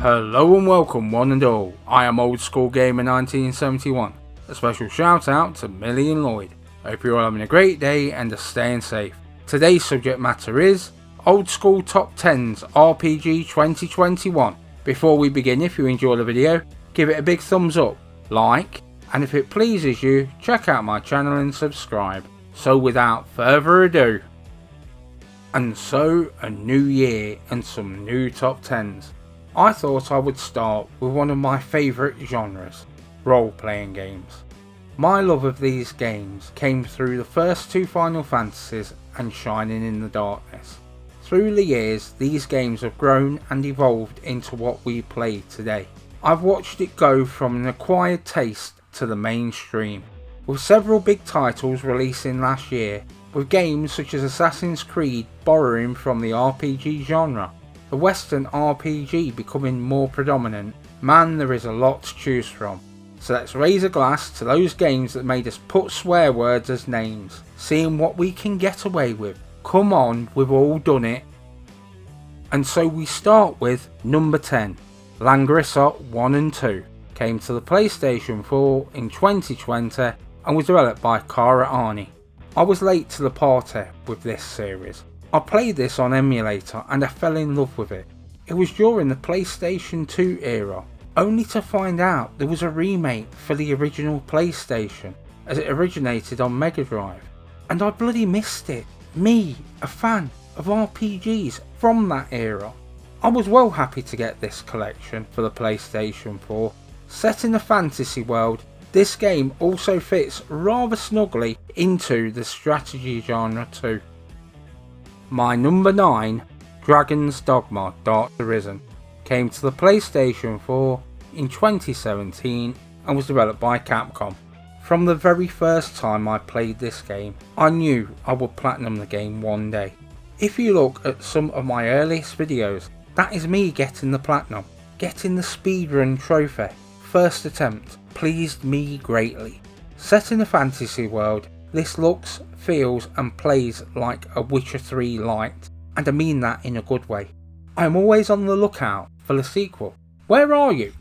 Hello and welcome one and all, I am Old School Gamer 1971. A special shout out to Millie and Lloyd. Hope you're all having a great day and are staying safe. Today's subject matter is Old School Top 10's RPG 2021. Before we begin, if you enjoy the video, give it a big thumbs up, like, and if it pleases you, check out my channel and subscribe. So without further ado, and so a new year and some new top 10s. I thought I would start with one of my favourite genres, role-playing games. My love of these games came through the first two Final Fantasies and Shining in the Darkness. Through the years, these games have grown and evolved into what we play today. I've watched it go from an acquired taste to the mainstream, with several big titles releasing last year, with games such as Assassin's Creed borrowing from the RPG genre. The Western RPG becoming more predominant. Man, there is a lot to choose from. So let's raise a glass to those games that made us put swear words as names, seeing what we can get away with. Come on, we've all done it. And so we start with number 10, Langrisser 1 and 2. Came to the PlayStation 4 in 2020 and was developed by Kara Arni. I was late to the party with this series. I played this on emulator and I fell in love with it. It was during the PlayStation 2 era, only to find out there was a remake for the original PlayStation, as it originated on Mega Drive. And I bloody missed it. Me, a fan of RPGs from that era. I was well happy to get this collection for the PlayStation 4. Set in a fantasy world, this game also fits rather snugly into the strategy genre too. My number 9, Dragon's Dogma Dark Arisen, came to the PlayStation 4 in 2017 and was developed by Capcom. From the very first time I played this game, I knew I would platinum the game one day. If you look at some of my earliest videos, that is me getting the platinum, getting the speedrun trophy. First attempt pleased me greatly. Set in a fantasy world, this looks, feels and plays like a Witcher 3 light, and I mean that in a good way. I am always on the lookout for the sequel. Where are you?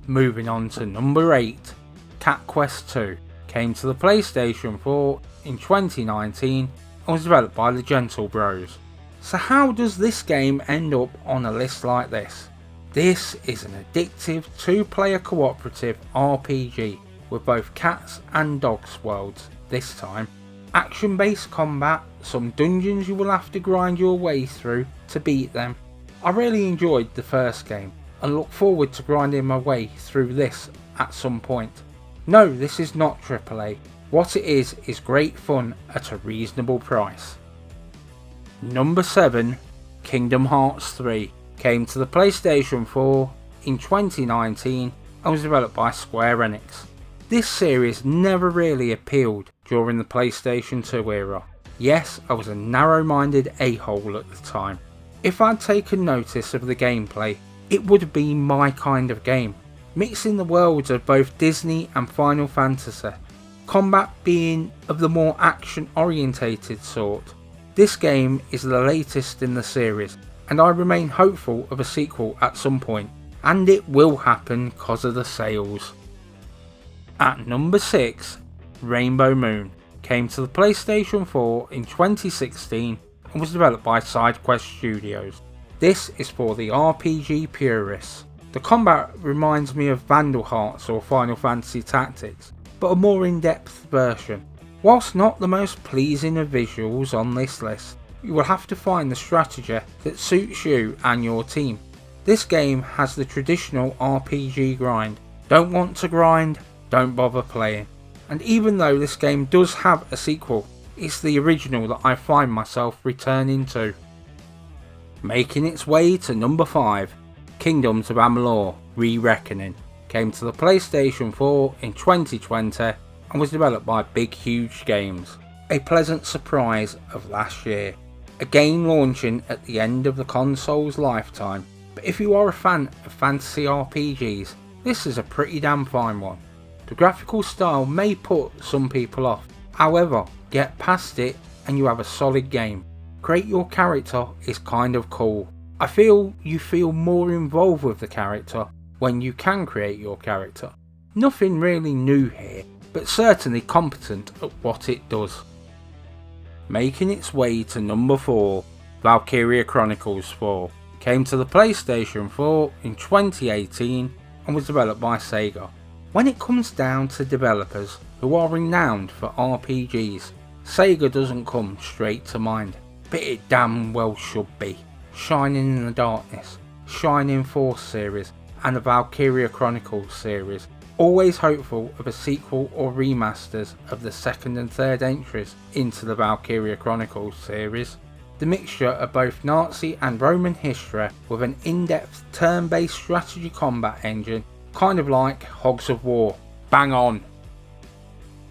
Moving on to number 8, Cat Quest 2, came to the PlayStation 4 in 2019 and was developed by the Gentle Bros. So how does this game end up on a list like this? This is an addictive 2-player cooperative RPG with both cats and dogs worlds this time. Action based combat, some dungeons you will have to grind your way through to beat them. I really enjoyed the first game and look forward to grinding my way through this at some point. No, this is not AAA. What it is great fun at a reasonable price. Number 7, Kingdom Hearts 3, came to the PlayStation 4 in 2019 and was developed by Square Enix. This series never really appealed during the PlayStation 2 era. Yes, I was a narrow-minded a-hole at the time. If I'd taken notice of the gameplay, it would have been my kind of game, mixing the worlds of both Disney and Final Fantasy, combat being of the more action-orientated sort. This game is the latest in the series, and I remain hopeful of a sequel at some point, and it will happen cause of the sales. At number 6, Rainbow Moon, came to the PlayStation 4 in 2016 and was developed by SideQuest Studios. This is for the RPG purists. The combat reminds me of Vandal Hearts or Final Fantasy Tactics, but a more in-depth version. Whilst not the most pleasing of visuals on this list, you will have to find the strategy that suits you and your team. This game has the traditional RPG grind. Don't want to grind? Don't bother playing. And even though this game does have a sequel, it's the original that I find myself returning to. Making its way to number 5, Kingdoms of Amalur: Re-Reckoning, came to the PlayStation 4 in 2020 and was developed by Big Huge Games. A pleasant surprise of last year. A game launching at the end of the console's lifetime, but if you are a fan of fantasy RPGs, this is a pretty damn fine one. The graphical style may put some people off, however, get past it and you have a solid game. Create your character is kind of cool. I feel you feel more involved with the character when you can create your character. Nothing really new here, but certainly competent at what it does. Making its way to number 4, Valkyria Chronicles 4 came to the PlayStation 4 in 2018 and was developed by Sega. When it comes down to developers who are renowned for RPGs, Sega doesn't come straight to mind, but it damn well should be. Shining in the Darkness, Shining Force series and the Valkyria Chronicles series, always hopeful of a sequel or remasters of the second and third entries into the Valkyria Chronicles series. The mixture of both Nazi and Roman history with an in-depth turn-based strategy combat engine, kind of like Hogs of War. Bang on!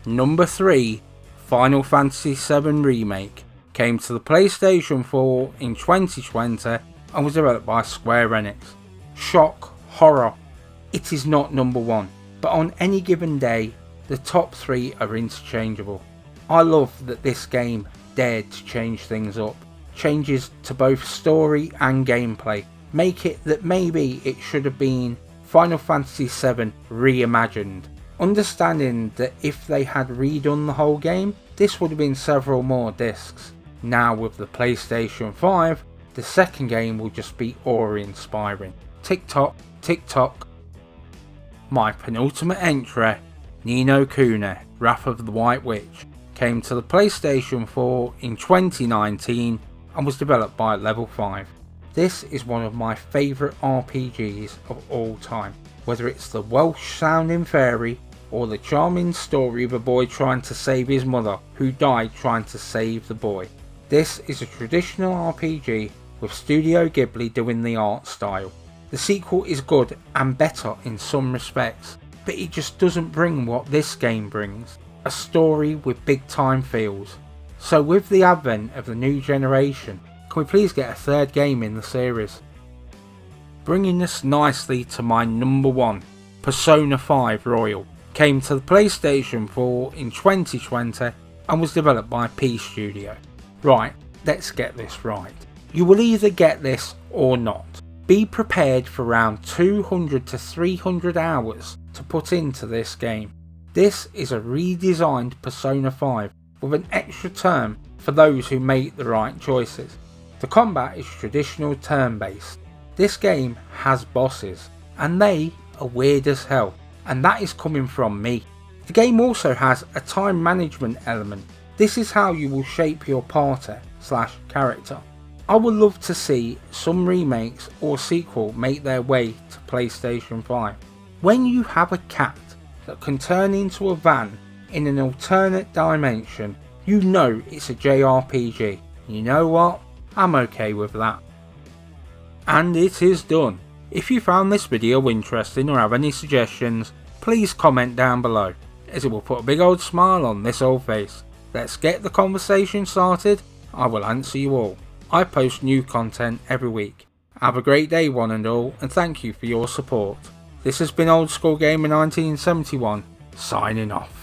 Number 3, Final Fantasy VII Remake came to the PlayStation 4 in 2020 and was developed by Square Enix. Shock, horror, it is not number 1, but on any given day, the top 3 are interchangeable. I love that this game dared to change things up. Changes to both story and gameplay make it that maybe it should have been Final Fantasy VII reimagined. Understanding that if they had redone the whole game, this would have been several more discs. Now with the PlayStation 5, the second game will just be awe-inspiring. Tick tock, tick tock. My penultimate entry, Ni no Kuni, Wrath of the White Witch, came to the PlayStation 4 in 2019 and was developed by Level 5. This is one of my favourite RPGs of all time, whether it's the Welsh sounding fairy or the charming story of a boy trying to save his mother who died trying to save the boy. This is a traditional RPG with Studio Ghibli doing the art style. The sequel is good and better in some respects, but it just doesn't bring what this game brings, a story with big time feels. So with the advent of the new generation, can we please get a third game in the series? Bringing us nicely to my number 1, Persona 5 Royal, came to the PlayStation 4 in 2020 and was developed by P Studio. Right, let's get this right. You will either get this or not. Be prepared for around 200 to 300 hours to put into this game. This is a redesigned Persona 5 with an extra term for those who make the right choices. The combat is traditional turn-based. This game has bosses, and they are weird as hell, and that is coming from me. The game also has a time management element. This is how you will shape your party / character. I would love to see some remakes or sequel make their way to PlayStation 5. When you have a cat that can turn into a van in an alternate dimension, you know it's a JRPG. You know what? I'm okay with that. And it is done. If you found this video interesting or have any suggestions, please comment down below, as it will put a big old smile on this old face. Let's get the conversation started. I will answer you all. I post new content every week. Have a great day one and all, and thank you for your support. This has been Old School Gamer 1971, signing off.